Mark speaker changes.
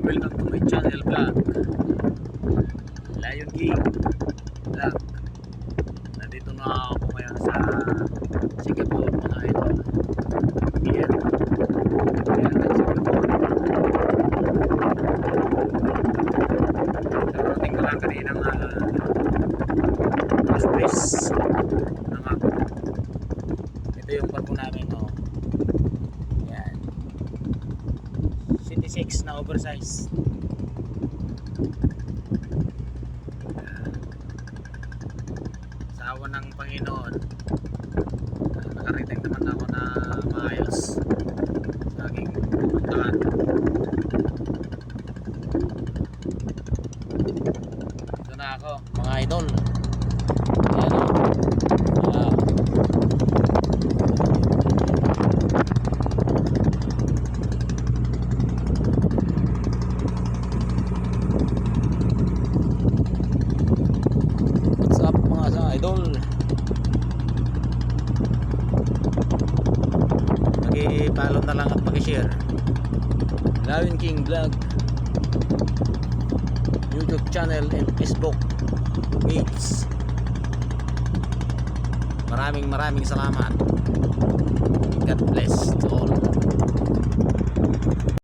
Speaker 1: Welcome to my channel vlog, Lion King vlog. Nandito na ako ngayon sa Singapore, mga idol. Here sa Singapore. Narating ko lang kaninang express ng ako. Ito yung barko namin, no? Yan, 76 na oversize. Sa awa ng Panginoon, nakarating naman ako na maayos sa aking pupuntahan. Ito na ako, mga idol. Ayan, what's up mga idol? Paki-follow na lang at paki-share Lion King Vlog YouTube channel and Facebook page. Maraming salamat. God bless to all.